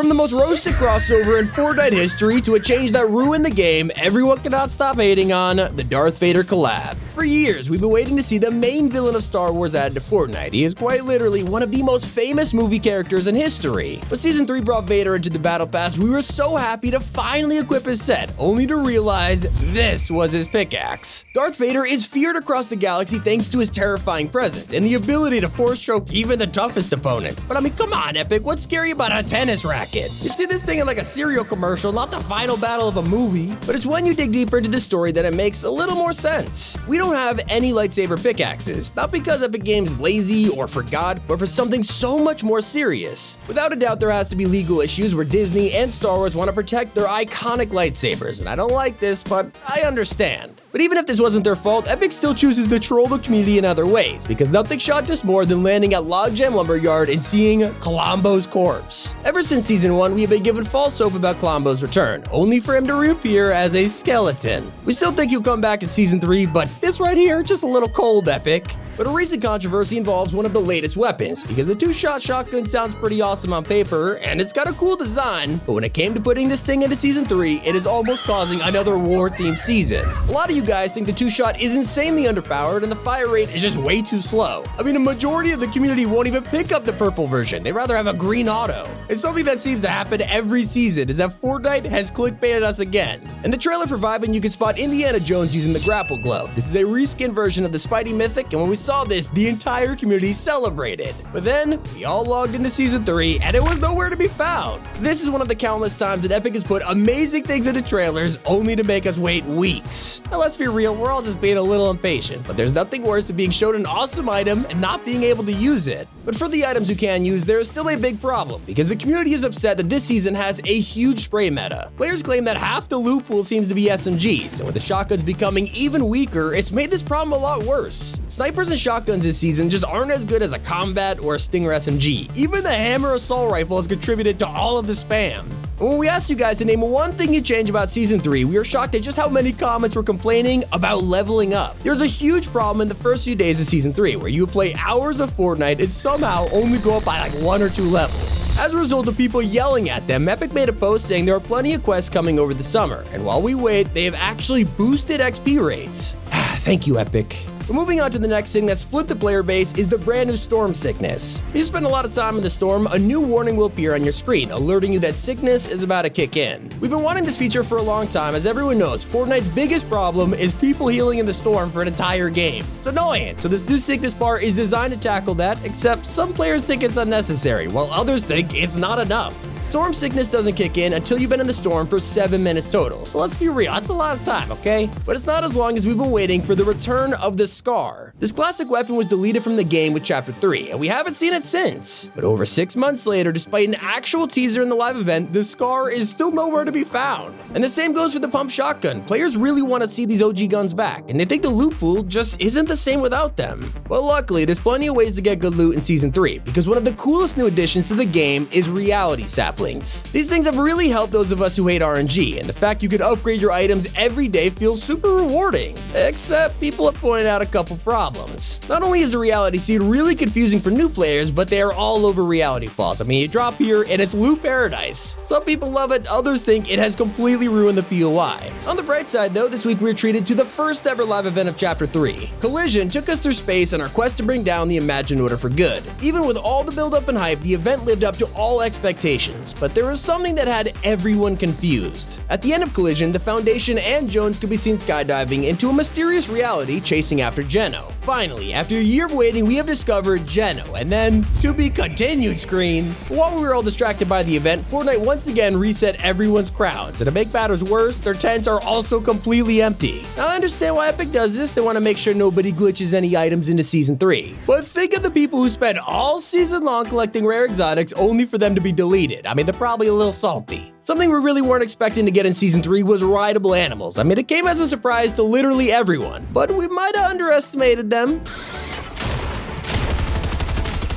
From the most roasted crossover in Fortnite history to a change that ruined the game, everyone cannot stop hating on the Darth Vader collab. For years, we've been waiting to see the main villain of Star Wars added to Fortnite. He is quite literally one of the most famous movie characters in history. When Season 3 brought Vader into the Battle Pass, we were so happy to finally equip his set, only to realize this was his pickaxe. Darth Vader is feared across the galaxy thanks to his terrifying presence and the ability to force choke even the toughest opponents. But I mean, come on, Epic, what's scary about a tennis racket? You'd see this thing in like a cereal commercial, not the final battle of a movie. But it's when you dig deeper into the story that it makes a little more sense. We don't have any lightsaber pickaxes, not because Epic Games is lazy or forgot, but for something so much more serious. Without a doubt, there has to be legal issues where Disney and Star Wars want to protect their iconic lightsabers, and I don't like this, but I understand. But even if this wasn't their fault, Epic still chooses to troll the community in other ways, because nothing shocked us more than landing at Logjam Lumberyard and seeing KLOMBO's corpse. Ever since Season 1, we have been given false hope about KLOMBO's return, only for him to reappear as a skeleton. We still think he'll come back in Season 3, but this right here, just a little cold, Epic. But a recent controversy involves one of the latest weapons, because the two-shot shotgun sounds pretty awesome on paper, and it's got a cool design, but when it came to putting this thing into Season 3, it is almost causing another war-themed season. A lot of you guys think the two-shot is insanely underpowered and the fire rate is just way too slow. I mean, a majority of the community won't even pick up the purple version, they'd rather have a green auto. And something that seems to happen every season is that Fortnite has clickbaited us again. In the trailer for Vibin', you can spot Indiana Jones using the grapple glove. This is a reskin version of the Spidey Mythic, and when we saw this, the entire community celebrated. But then, we all logged into Season 3, and it was nowhere to be found. This is one of the countless times that Epic has put amazing things into trailers, only to make us wait weeks. Now let's be real, we're all just being a little impatient, but there's nothing worse than being shown an awesome item and not being able to use it. But for the items you can use, there is still a big problem, because the community is upset that this season has a huge spray meta. Players claim that half the loot pool seems to be SMGs, and with the shotguns becoming even weaker, it's made this problem a lot worse. Snipers and shotguns this season just aren't as good as a combat or a Stinger SMG. Even the hammer assault rifle has contributed to all of the spam. And when we asked you guys to name one thing you'd change about Season 3, we were shocked at just how many comments were complaining about leveling up. There was a huge problem in the first few days of Season 3, where you would play hours of Fortnite and somehow only go up by like 1 or 2 levels. As a result of people yelling at them, Epic made a post saying there are plenty of quests coming over the summer, and while we wait, they have actually boosted XP rates. Thank you, Epic. But moving on to the next thing that split the player base is the brand new storm sickness. If you spend a lot of time in the storm, a new warning will appear on your screen, alerting you that sickness is about to kick in. We've been wanting this feature for a long time, as everyone knows Fortnite's biggest problem is people healing in the storm for an entire game. It's annoying, so this new sickness bar is designed to tackle that, except some players think it's unnecessary, while others think it's not enough. Storm sickness doesn't kick in until you've been in the storm for 7 minutes total, so let's be real, that's a lot of time, okay? But it's not as long as we've been waiting for the return of the Scar. This classic weapon was deleted from the game with Chapter 3, and we haven't seen it since. But over 6 months later, despite an actual teaser in the live event, the Scar is still nowhere to be found. And the same goes for the pump shotgun. Players really want to see these OG guns back, and they think the loot pool just isn't the same without them. But luckily, there's plenty of ways to get good loot in Season 3, because one of the coolest new additions to the game is reality saplings. These things have really helped those of us who hate RNG, and the fact you can upgrade your items every day feels super rewarding. Except people have pointed out a couple problems. Not only is the reality seed really confusing for new players, but they are all over reality falls. I mean, you drop here and it's loot paradise. Some people love it, others think it has completely ruined the POI. On the bright side though, this week we were treated to the first ever live event of Chapter 3. Collision took us through space on our quest to bring down the Imagined Order for good. Even with all the build up and hype, the event lived up to all expectations, but there was something that had everyone confused. At the end of Collision, the Foundation and Jones could be seen skydiving into a mysterious reality chasing after Geno. Finally, after a year of waiting, we have discovered Geno, and then, to be continued screen. While we were all distracted by the event, Fortnite once again reset everyone's crowds, and to make matters worse, their tents are also completely empty. Now I understand why Epic does this, they want to make sure nobody glitches any items into Season 3. But think of the people who spent all season long collecting rare exotics only for them to be deleted. I mean, they're probably a little salty. Something we really weren't expecting to get in Season 3 was rideable animals. I mean, it came as a surprise to literally everyone, but we might have underestimated them.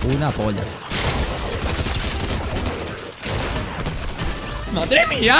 Una polla. ¡Madre mía!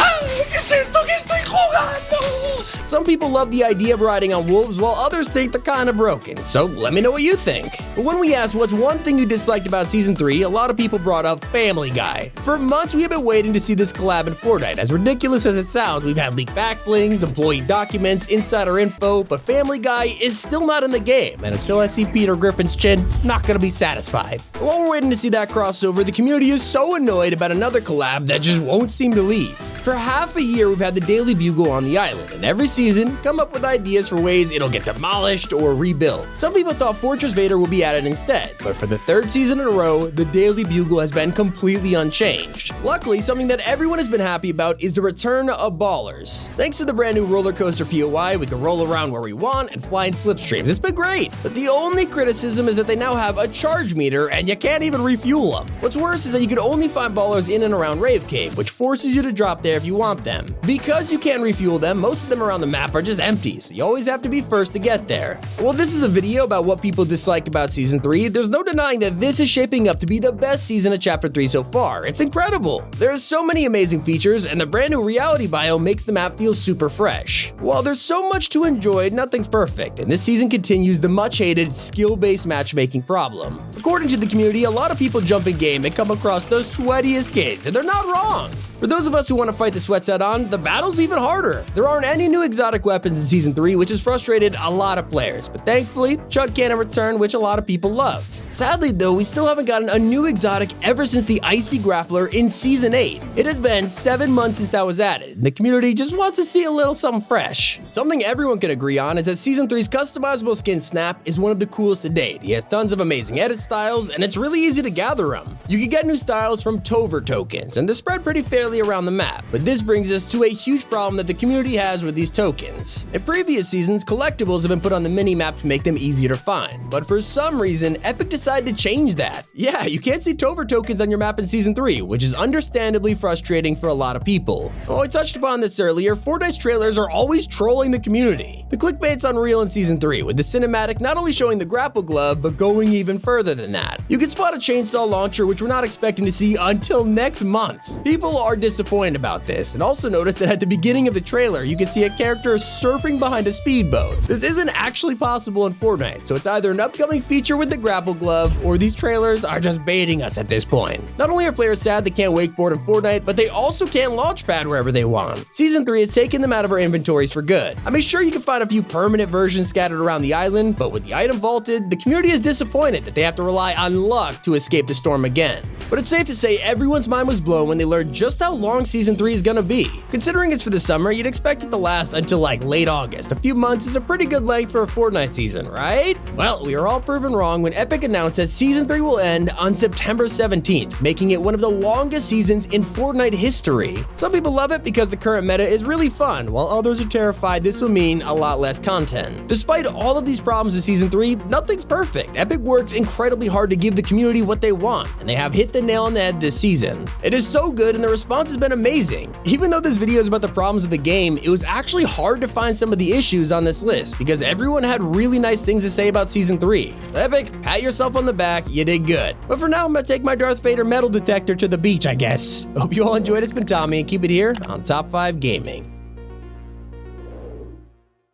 ¿Qué es esto que estoy jugando? Some people love the idea of riding on wolves, while others think they're kinda broken, so let me know what you think. But when we asked what's one thing you disliked about Season 3, a lot of people brought up Family Guy. For months, we have been waiting to see this collab in Fortnite. As ridiculous as it sounds, we've had leaked backblings, employee documents, insider info, but Family Guy is still not in the game, and until I see Peter Griffin's chin, not gonna be satisfied. But while we're waiting to see that crossover, the community is so annoyed about another collab that just won't seem to leave. For half a year, we've had the Daily Bugle on the island, and every season, come up with ideas for ways it'll get demolished or rebuilt. Some people thought Fortress Vader would be added instead, but for the third season in a row, the Daily Bugle has been completely unchanged. Luckily, something that everyone has been happy about is the return of Ballers. Thanks to the brand new roller coaster POI, we can roll around where we want and fly in slipstreams. It's been great, but the only criticism is that they now have a charge meter and you can't even refuel them. What's worse is that you can only find Ballers in and around Rave Cave, which forces you to drop there if you want them. Because you can't refuel them, most of them around the map are just empty, so you always have to be first to get there. Well, this is a video about what people disliked about Season 3. There's no denying that this is shaping up to be the best season of Chapter 3 so far. It's incredible. There's so many amazing features, and the brand new reality biome makes the map feel super fresh. While there's so much to enjoy, nothing's perfect, and this season continues the much-hated skill-based matchmaking problem. According to the community, a lot of people jump in game and come across the sweatiest kids, and they're not wrong. For those of us who want to fight the sweat set on, the battle's even harder. There aren't any new exotic weapons in Season 3, which has frustrated a lot of players, but thankfully, Chug Cannon returned, which a lot of people love. Sadly though, we still haven't gotten a new exotic ever since the Icy Grappler in Season 8. It has been 7 months since that was added, and the community just wants to see a little something fresh. Something everyone can agree on is that Season 3's customizable skin Snap is one of the coolest to date. He has tons of amazing edit styles, and it's really easy to gather them. You can get new styles from Tover tokens, and they're spread pretty fairly around the map, but this brings us to a huge problem that the community has with these tokens. In previous seasons, collectibles have been put on the mini-map to make them easier to find, but for some reason, Epic decided to change that. Yeah, you can't see Tover tokens on your map in Season 3, which is understandably frustrating for a lot of people. Well, I touched upon this earlier, Fortnite's trailers are always trolling the community. The clickbait's unreal in Season 3, with the cinematic not only showing the grapple glove, but going even further than that. You can spot a chainsaw launcher, which we're not expecting to see until next month. People are disappointed about this, and also notice that at the beginning of the trailer, you can see a character surfing behind a speedboat. This isn't actually possible in Fortnite, so it's either an upcoming feature with the grapple glove, or these trailers are just baiting us at this point. Not only are players sad they can't wakeboard in Fortnite, but they also can't launchpad wherever they want. Season 3 has taken them out of our inventories for good. I mean, sure, you can find a few permanent versions scattered around the island, but with the item vaulted, the community is disappointed that they have to rely on luck to escape the storm again. But it's safe to say everyone's mind was blown when they learned just how long Season 3 is gonna be. Considering it's for the summer, you'd expect it to last until like late August. A few months is a pretty good length for a Fortnite season, right? Well, we are all proven wrong when Epic announced that Season 3 will end on September 17th, making it one of the longest seasons in Fortnite history. Some people love it because the current meta is really fun, while others are terrified this will mean a lot less content. Despite all of these problems in Season 3, nothing's perfect. Epic works incredibly hard to give the community what they want, and they have hit the nail on the head this season. It is so good and the response has been amazing. Even though this video is about the problems of the game, it was actually hard to find some of the issues on this list because everyone had really nice things to say about Season 3. Epic, pat yourself on the back, you did good. But for now, I'm gonna take my Darth Vader metal detector to the beach, I guess. Hope you all enjoyed. It's been Tommy, and keep it here on Top 5 Gaming.